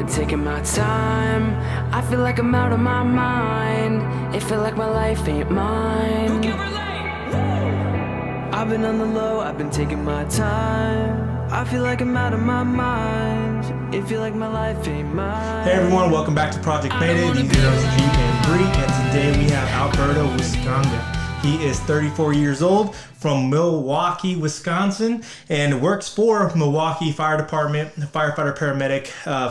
been taking my time. I feel like I'm out of my mind. It feel like my life ain't mine. I've been on the low, I've been taking my time. I feel like I'm out of my mind. It feel like my life ain't mine. Hey everyone, welcome back to Project Mayday. These are G and Bree, and today we have Alberto Uscanga. He is 34 years old, from Milwaukee, Wisconsin, and works for Milwaukee Fire Department, firefighter, paramedic.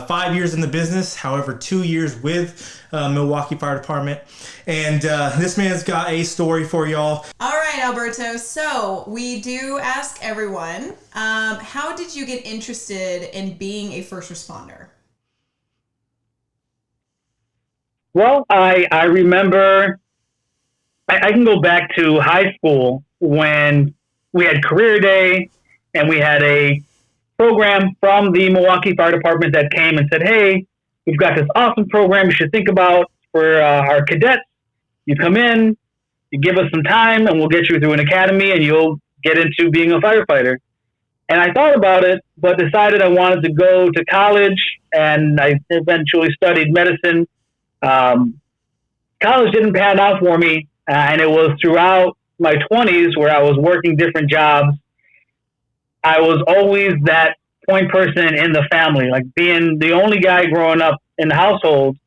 5 years in the business, however, 2 years with Milwaukee Fire Department. And this man's got a story for y'all. All right, Alberto. So we do ask everyone, how did you get interested in being a first responder? Well, I remember I can go back to high school when we had career day and we had a program from the Milwaukee Fire Department that came and said, hey, we've got this awesome program you should think about for our cadets. You come in, you give us some time, and we'll get you through an academy and you'll get into being a firefighter. And I thought about it, but decided I wanted to go to college, and I eventually studied medicine. College didn't pan out for me. And it was throughout my 20s where I was working different jobs. I was always that point person in the family, like being the only guy growing up in the household.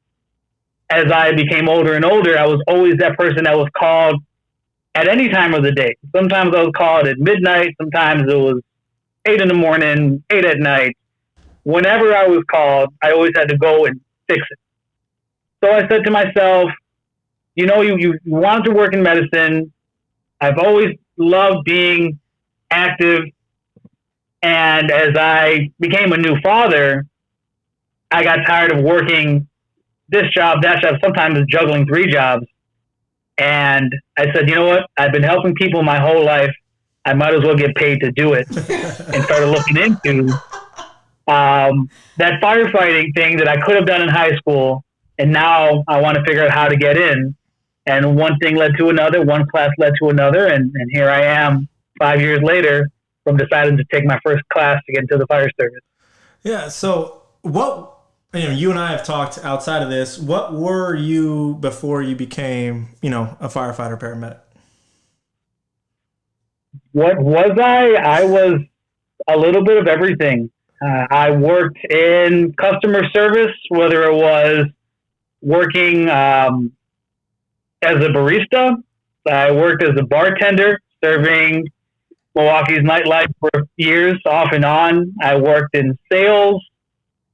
As I became older and older, I was always that person that was called at any time of the day. Sometimes I was called at midnight. Sometimes it was 8 in the morning, 8 at night. Whenever I was called, I always had to go and fix it. So I said to myself, you know, you wanted to work in medicine. I've always loved being active. And as I became a new father, I got tired of working this job, that job, sometimes juggling 3 jobs. And I said, you know what? I've been helping people my whole life. I might as well get paid to do it. And started looking into that firefighting thing that I could have done in high school. And now I want to figure out how to get in. And one thing led to another, one class led to another, and here I am 5 years later from deciding to take my first class to get into the fire service. Yeah, so you and I have talked outside of this. What were you before you became, a firefighter paramedic? What was I? I was a little bit of everything. I worked in customer service, whether it was working as a barista. I worked as a bartender, serving Milwaukee's nightlife for years, off and on. I worked in sales.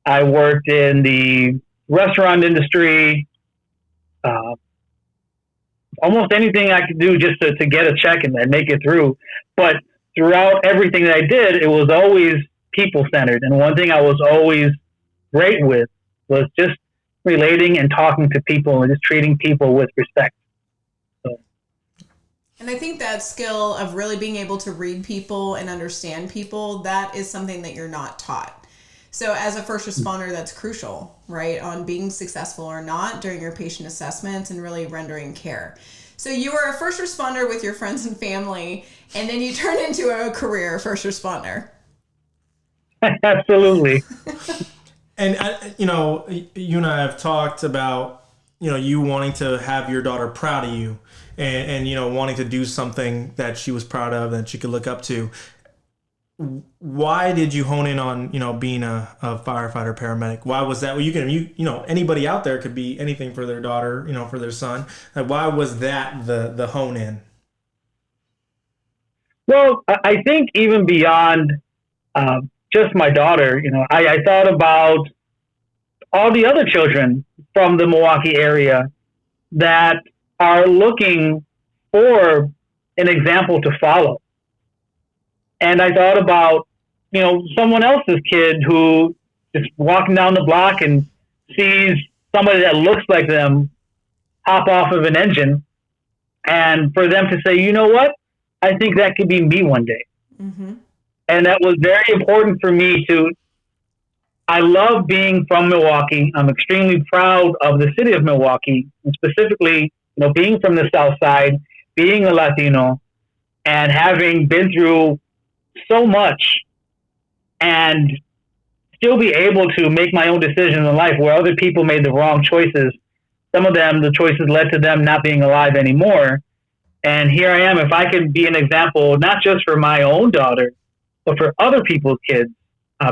I worked in the restaurant industry. Almost anything I could do just to get a check and make it through. But throughout everything that I did, it was always people-centered. And one thing I was always great with was just relating and talking to people and just treating people with respect. And I think that skill of really being able to read people and understand people, that is something that you're not taught. So as a first responder, that's crucial, right? On being successful or not during your patient assessments and really rendering care. So you were a first responder with your friends and family, and then you turned into a career first responder. Absolutely. And, you and I have talked about, you wanting to have your daughter proud of you and wanting to do something that she was proud of, that she could look up to. Why did you hone in on, being a firefighter paramedic? Why was that? Well, anybody out there could be anything for their daughter, for their son. Why was that the hone in? Well, I think even beyond just my daughter, I thought about all the other children from the Milwaukee area that are looking for an example to follow. And I thought about, someone else's kid who is walking down the block and sees somebody that looks like them hop off of an engine, and for them to say, you know what, I think that could be me one day. Mm-hmm. And that was very important for me I love being from Milwaukee. I'm extremely proud of the city of Milwaukee, and specifically, being from the South Side, being a Latino, and having been through so much and still be able to make my own decisions in life where other people made the wrong choices. Some of them, the choices led to them not being alive anymore. And here I am. If I could be an example, not just for my own daughter, but for other people's kids,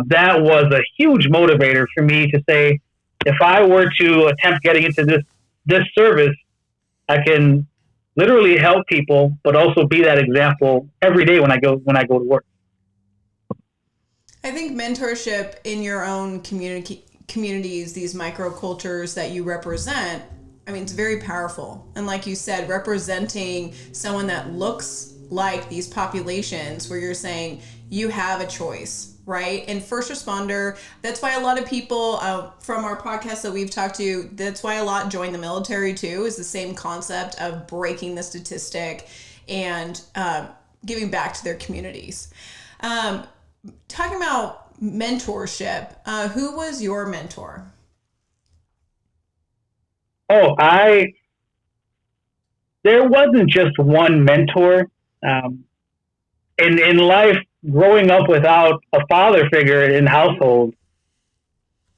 that was a huge motivator for me to say, if I were to attempt getting into this service, I can literally help people, but also be that example every day when I go to work. I think mentorship in your own communities, these microcultures that you represent, I mean, it's very powerful. And like you said, representing someone that looks like these populations where you're saying you have a choice, right? And first responder, that's why a lot of people from our podcast that we've talked to, that's why a lot join the military too, is the same concept of breaking the statistic and giving back to their communities. Talking about mentorship, who was your mentor? Oh, there wasn't just one mentor. In life, growing up without a father figure in household,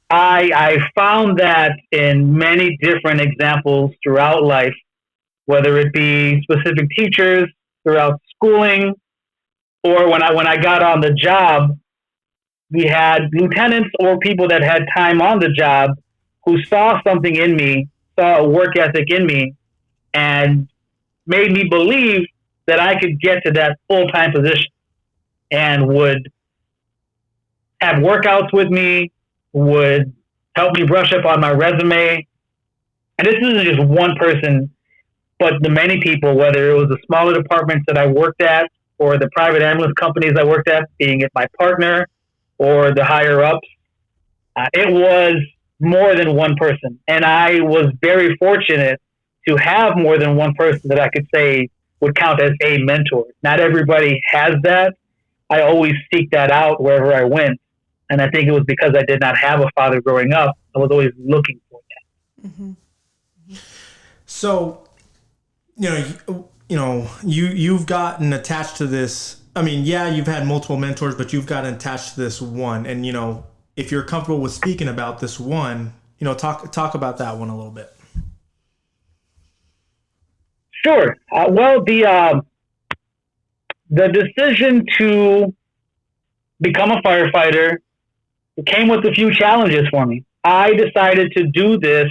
I found that in many different examples throughout life, whether it be specific teachers throughout schooling, or when I got on the job, we had lieutenants or people that had time on the job who saw something in me, saw a work ethic in me, and made me believe that I could get to that full-time position, and would have workouts with me, would help me brush up on my resume. And this isn't just one person, but the many people, whether it was the smaller departments that I worked at or the private ambulance companies I worked at, being it my partner or the higher ups. It was more than one person. And I was very fortunate to have more than one person that I could say would count as a mentor. Not everybody has that. I always seek that out wherever I went. And I think it was because I did not have a father growing up. I was always looking for that. Mm-hmm. So, you've gotten attached to this. I mean, yeah, you've had multiple mentors, but you've gotten attached to this one. And, if you're comfortable with speaking about this one, talk about that one a little bit. Sure. Well, the decision to become a firefighter came with a few challenges for me. I decided to do this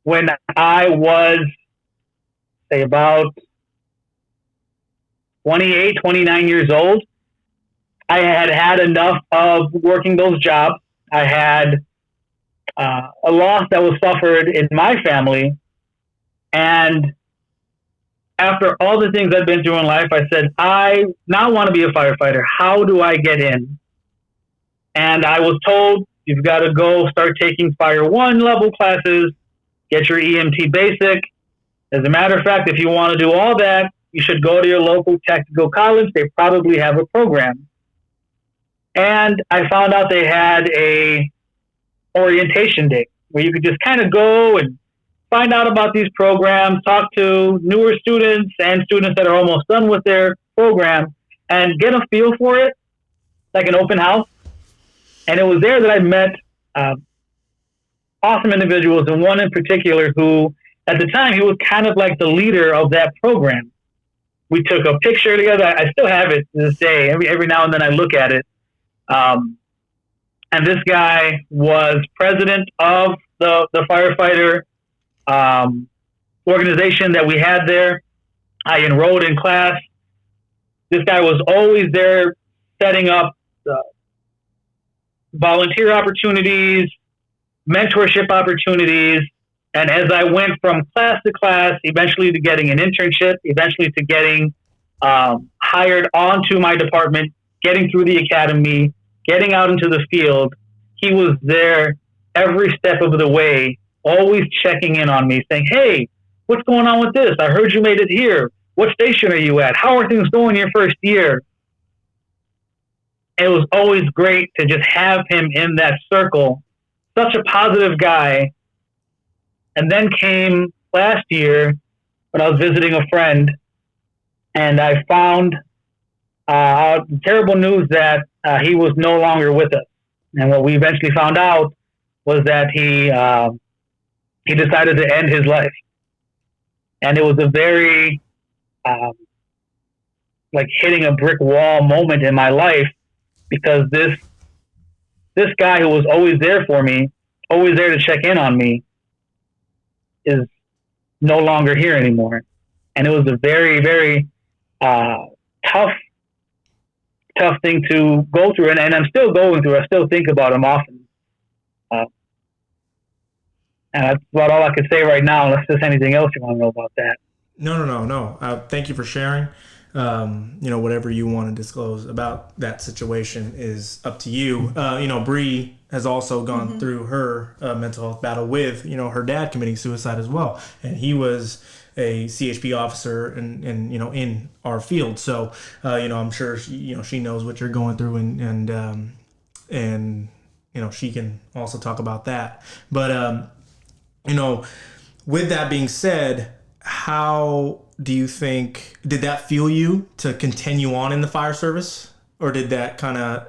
when I was, say, about 28, 29 years old. I had enough of working those jobs. I had a loss that was suffered in my family. And after all the things I've been through in life, I said, I now want to be a firefighter. How do I get in? And I was told, you've got to go start taking Fire 1 level classes, get your EMT basic. As a matter of fact, if you want to do all that, you should go to your local technical college. They probably have a program. And I found out they had a orientation day where you could just kind of go and find out about these programs, talk to newer students and students that are almost done with their program, and get a feel for it, like an open house. And it was there that I met awesome individuals, and one in particular who, at the time, he was kind of like the leader of that program. We took a picture together. I still have it to this day. Every now and then I look at it. And this guy was president of the firefighter organization that we had there. I enrolled in class. This guy was always there setting up volunteer opportunities, mentorship opportunities. And as I went from class to class, eventually to getting an internship, eventually to getting hired onto my department, getting through the academy, getting out into the field, he was there every step of the way, always checking in on me, saying, hey, what's going on with this? I heard you made it here. What station are you at? How are things going your first year? It was always great to just have him in that circle. Such a positive guy. And then came last year when I was visiting a friend, and I found terrible news that he was no longer with us. And what we eventually found out was that he decided to end his life. And it was a very like hitting a brick wall moment in my life, because this guy who was always there for me, always there to check in on me, is no longer here anymore. And it was a very, very tough thing to go through, and I'm still going through. I still think about him often, and that's about all I can say right now, unless there's anything else you want to know about that. No. Thank you for sharing. Whatever you want to disclose about that situation is up to you. Bree has also gone through her mental health battle with, her dad committing suicide as well. And he was a CHP officer and in our field. So, I'm sure she knows what you're going through and she can also talk about that. But, with that being said, how do you think, did that fuel you to continue on in the fire service, or did that kind of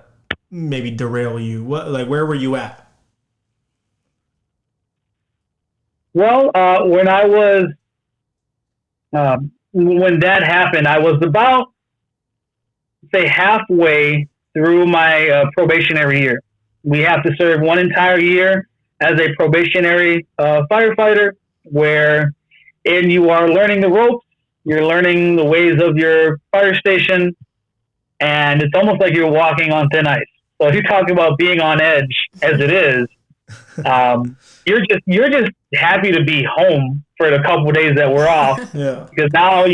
maybe derail you? Where were you at? Well, when that happened, I was about, say, halfway through my probationary year. We have to serve one entire year as a probationary firefighter, where you are learning the ropes, you're learning the ways of your fire station, and it's almost like you're walking on thin ice. So if you talk about being on edge, as it is, you're just happy to be home for the couple of days that we're off. Yeah. Because now,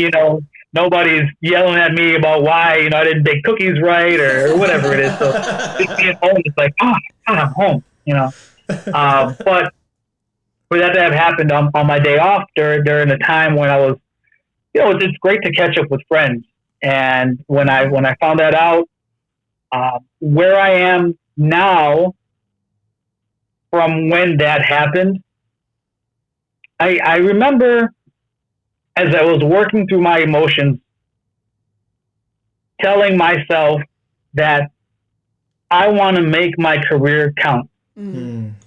nobody's yelling at me about why, I didn't bake cookies right or whatever it is. So just being home, it's like, oh, I'm home, But for that to have happened on my day off during a time when I was, it's great to catch up with friends. And when I found that out, where I am now from when that happened, I remember as I was working through my emotions, telling myself that I want to make my career count,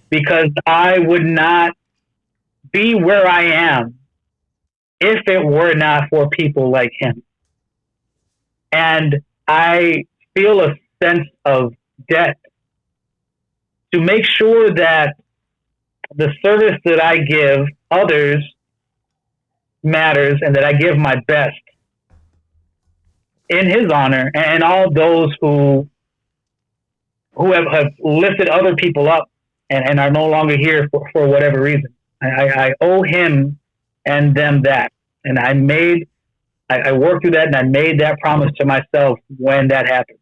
because I would not be where I am if it were not for people like him. And I feel a sense of debt to make sure that the service that I give others matters, and that I give my best in his honor, and all those who have lifted other people up and are no longer here for whatever reason. I owe him and them that. And I worked through that, and I made that promise to myself when that happened.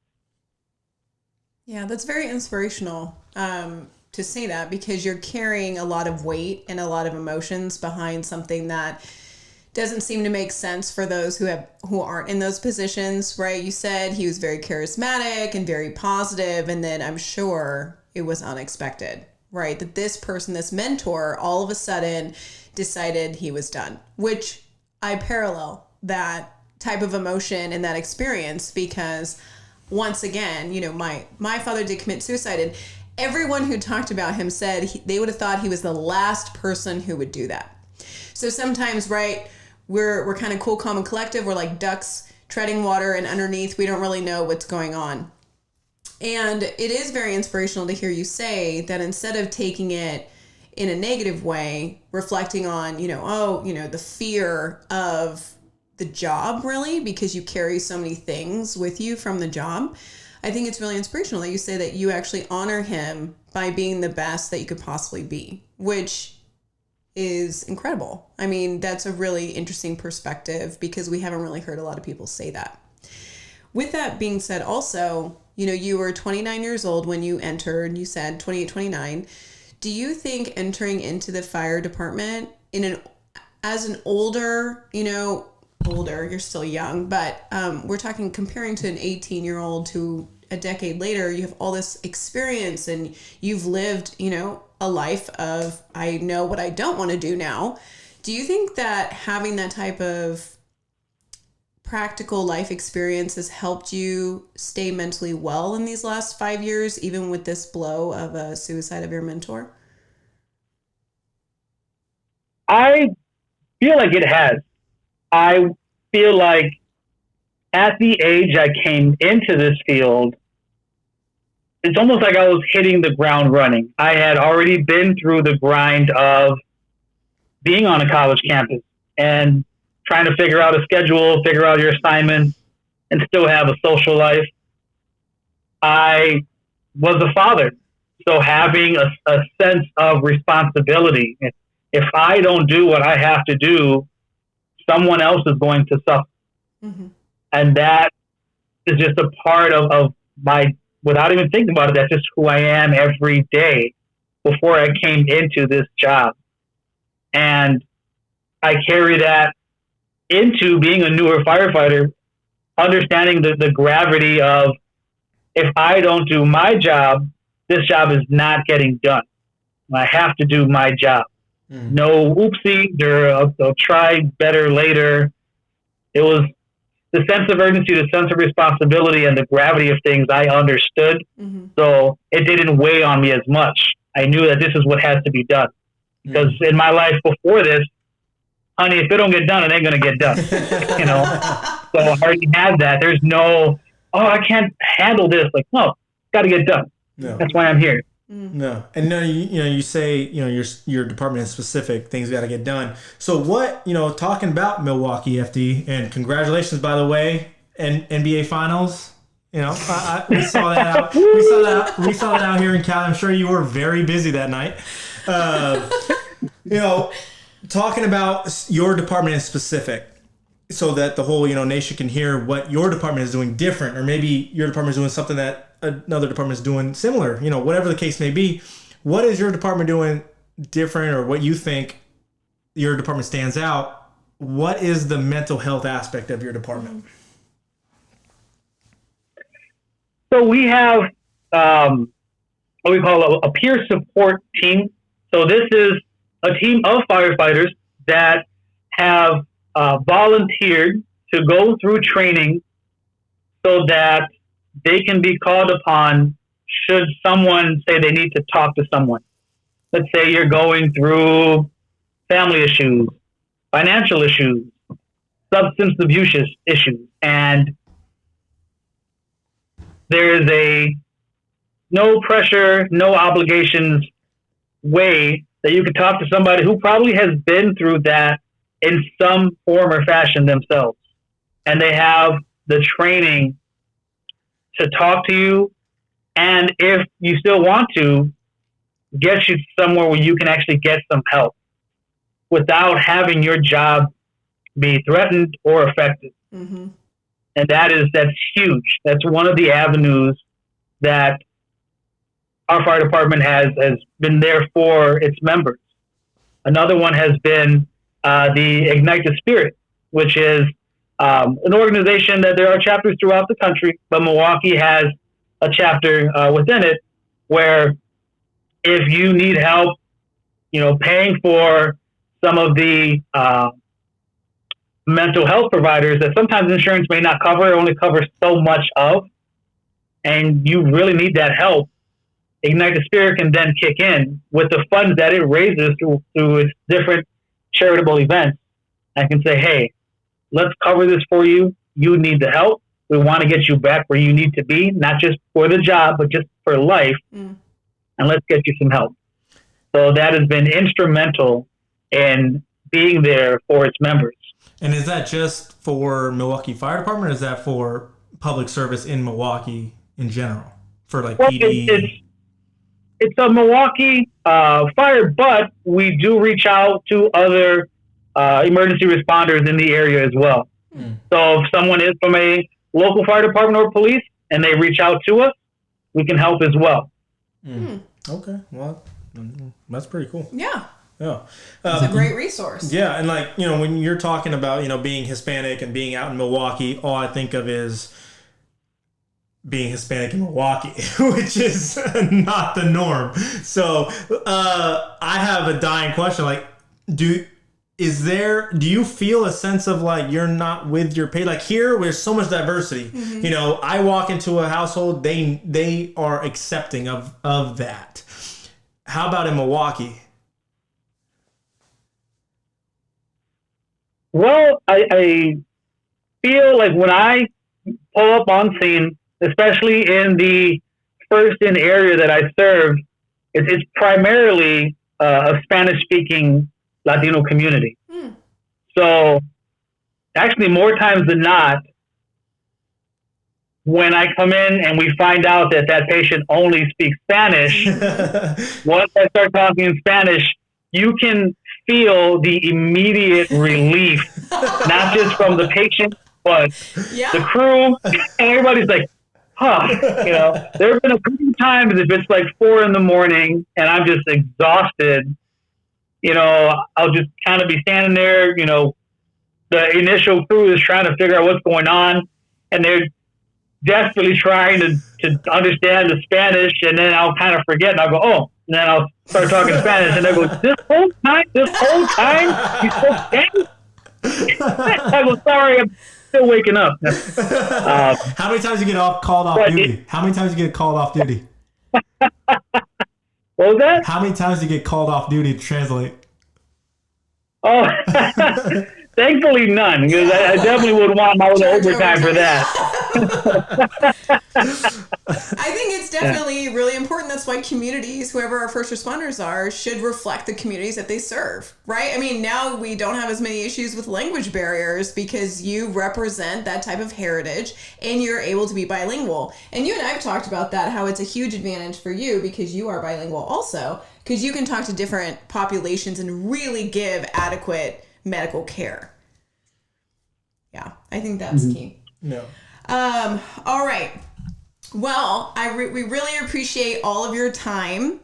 Yeah, that's very inspirational to say that, because you're carrying a lot of weight and a lot of emotions behind something that doesn't seem to make sense for those who aren't in those positions, right? You said he was very charismatic and very positive, and then I'm sure it was unexpected, right? That this person, this mentor, all of a sudden decided he was done, which I parallel that type of emotion and that experience, because once again, my father did commit suicide, and everyone who talked about him said they would have thought he was the last person who would do that. So sometimes, right, we're kind of cool, calm, and collective. We're like ducks treading water, and underneath we don't really know what's going on. And it is very inspirational to hear you say that instead of taking it in a negative way, reflecting on, the fear of the job, really, because you carry so many things with you from the job. I think it's really inspirational that you say that you actually honor him by being the best that you could possibly be, which is incredible. I mean, that's a really interesting perspective, because we haven't really heard a lot of people say that. With that being said, also, you were 29 years old when you entered, you said 28, 29. Do you think entering into the fire department as an older, you're still young, but we're talking comparing to an 18-year-old to a decade later, you have all this experience and you've lived, a life of, I know what I don't want to do now. Do you think that having that type of practical life experience has helped you stay mentally well in these last 5 years, even with this blow of a suicide of your mentor? I feel like it has. I feel like at the age I came into this field, it's almost like I was hitting the ground running. I had already been through the grind of being on a college campus and trying to figure out a schedule, figure out your assignments, and still have a social life. I was a father, so having a sense of responsibility. If I don't do what I have to do, someone else is going to suffer. Mm-hmm. And that is just a part of my, without even thinking about it, that's just who I am every day before I came into this job. And I carry that into being a newer firefighter, understanding the gravity of, if I don't do my job, this job is not getting done. I have to do my job. No oopsies or I'll try better later. It was the sense of urgency, the sense of responsibility, and the gravity of things I understood. Mm-hmm. So it didn't weigh on me as much. I knew that this is what has to be done. Because in my life before this, honey, if it don't get done, it ain't going to get done. You know? So I already had that. There's no, I can't handle this. Like, no, it's got to get done. No. That's why I'm here. No, and no, you say, your department is specific, things got to get done. So what, talking about Milwaukee FD, and congratulations, by the way, NBA Finals. We saw that out. We saw that out here in Cali. I'm sure you were very busy that night. Talking about your department in specific, so that the whole nation can hear what your department is doing different, or maybe your department is doing something that another department is doing similar, whatever the case may be. What is your department doing different, or what you think your department stands out? What is the mental health aspect of your department? So we have what we call a peer support team. So this is a team of firefighters that have volunteered to go through training so that they can be called upon should someone say they need to talk to someone. Let's say you're going through family issues, financial issues, substance abuse issues, and there is a no pressure, no obligations way that you could talk to somebody who probably has been through that in some form or fashion themselves. And they have the training to talk to you, and if you still want to, get you somewhere where you can actually get some help without having your job be threatened or affected. Mm-hmm. And that's huge. That's one of the avenues that our fire department has been there for its members. Another one has been the Ignite the Spirit, which is an organization that there are chapters throughout the country, but Milwaukee has a chapter within it where if you need help, paying for some of the mental health providers that sometimes insurance may not cover, only covers so much of, and you really need that help, Ignite the Spirit can then kick in with the funds that it raises through its different charitable events. I can say, hey, let's cover this for you. You need the help. We want to get you back where you need to be, not just for the job, but just for life. And let's get you some help. So that has been instrumental in being there for its members. And is that just for Milwaukee Fire Department, or is that for public service in Milwaukee in general? For PD? It's a Milwaukee fire, but we do reach out to other emergency responders in the area as well. So if someone is from a local fire department or police and they reach out to us, we can help as well. Okay, well, that's pretty cool. Yeah. Yeah. It's a great resource. Yeah, and when you're talking about, being Hispanic and being out in Milwaukee, all I think of is being Hispanic in Milwaukee, which is not the norm. So I have a dying question. do you feel a sense of like you're not with your pay? Like here, there's so much diversity. Mm-hmm. You know, I walk into a household, they are accepting of that. How about in Milwaukee? Well, I feel like when I pull up on scene, especially in the first in area that I serve, it's primarily a Spanish-speaking Latino community. So actually more times than not, when I come in and we find out that that patient only speaks Spanish, once I start talking in Spanish, you can feel the immediate relief, not just from the patient, but the crew, and everybody's like, huh, you know, there have been a few times if it's like 4 a.m. and I'm just exhausted, you know, I'll just kind of be standing there, you know, the initial crew is trying to figure out what's going on, and they're desperately trying to understand the Spanish, and then I'll kind of forget, and I'll go, oh, and then I'll start talking Spanish, and they go, this whole time, you spoke Spanish? I go, sorry, I'm still waking up. How many times you get called off duty? How many times you get called off duty? What was that? How many times do you get called off duty to translate? Oh, thankfully none, because I definitely would want my own overtime for that. I think it's definitely really important. That's why communities, whoever our first responders are, should reflect the communities that they serve, right? I mean, now we don't have as many issues with language barriers because you represent that type of heritage and you're able to be bilingual. And you and I have talked about that, how it's a huge advantage for you because you are bilingual also, because you can talk to different populations and really give adequate medical care. Yeah, I think that's key. No. All right. Well, we really appreciate all of your time.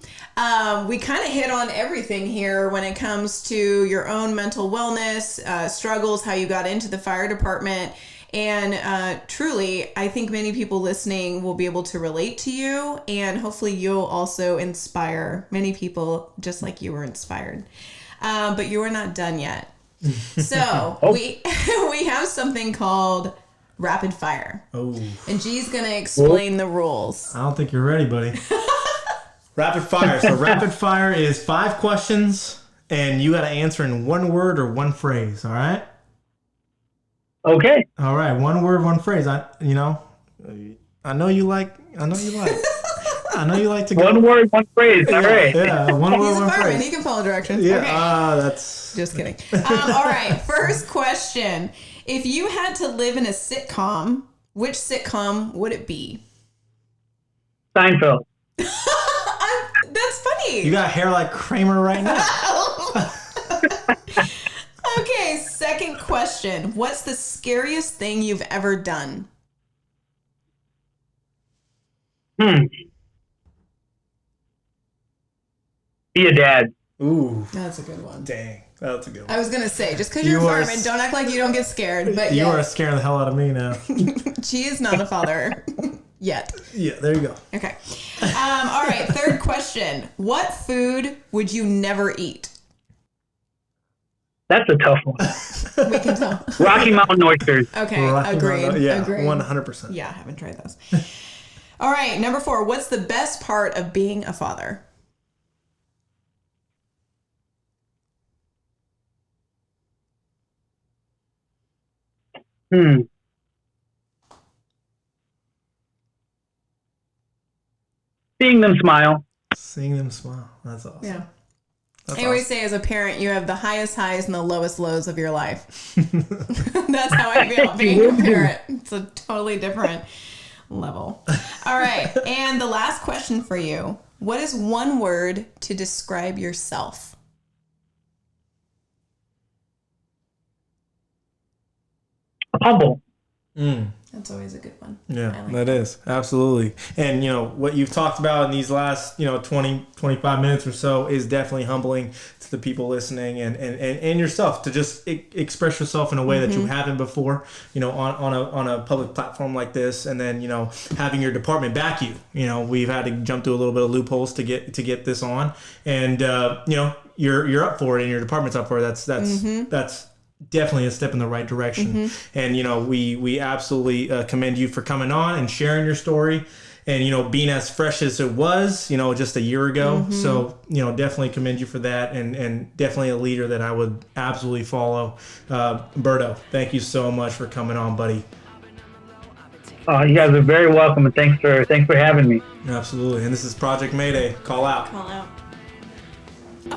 We kind of hit on everything here when it comes to your own mental wellness, struggles, how you got into the fire department. And truly, I think many people listening will be able to relate to you. And hopefully you'll also inspire many people just like you were inspired. But you are not done yet. So we have something called rapid fire. Oh. And G's going to explain the rules. I don't think you're ready, buddy. Rapid fire. So rapid fire is 5 questions, and you got to answer in 1 word or 1 phrase. All right. Okay. All right. 1 word, 1 phrase. I know you like. I know you like to go. 1 word, 1 phrase. All right. Yeah. 1 word, He's a 1 fireman. phrase. He can follow directions. Yeah. Okay. That's Just kidding. All right. First question. If you had to live in a sitcom, which sitcom would it be? Seinfeld. That's funny. You got hair like Kramer right now. Okay, second question. What's the scariest thing you've ever done? Be a dad. Ooh. That's a good one. Dang. That's a good one. I was going to say, just because you're a fireman, don't act like you don't get scared. But You yes, are scaring the hell out of me now. she is not a father yet. Yeah, there you go. Okay. All right, third question. What food would you never eat? That's a tough one. We can tell. Rocky Mountain oysters. Okay, Rocky agreed. Mountain- Yeah, agreed. 100%. Yeah, I haven't tried those. All right, number 4. What's the best part of being a father? Seeing them smile. Seeing them smile. That's awesome. Yeah. That's I always say as a parent, you have the highest highs and the lowest lows of your life. That's how I feel being a parent. It's a totally different level. All right. And the last question for you. What is 1 word to describe yourself? Humble. That's That's always a good one. Yeah, I like that is. Absolutely. And, what you've talked about in these last, 20, 25 minutes or so is definitely humbling to the people listening and yourself to just express yourself in a way that you haven't before, on a public platform like this. And then, having your department back you. We've had to jump through a little bit of loopholes to get this on. And, you're up for it and your department's up for it. That's definitely a step in the right direction. And we absolutely commend you for coming on and sharing your story and being as fresh as it was just a year ago. So definitely commend you for that, and definitely a leader that I would absolutely follow. Alberto, thank you so much for coming on, buddy. You guys are very welcome, and thanks for having me. Absolutely. And this is Project Mayday. Call out. Call out. I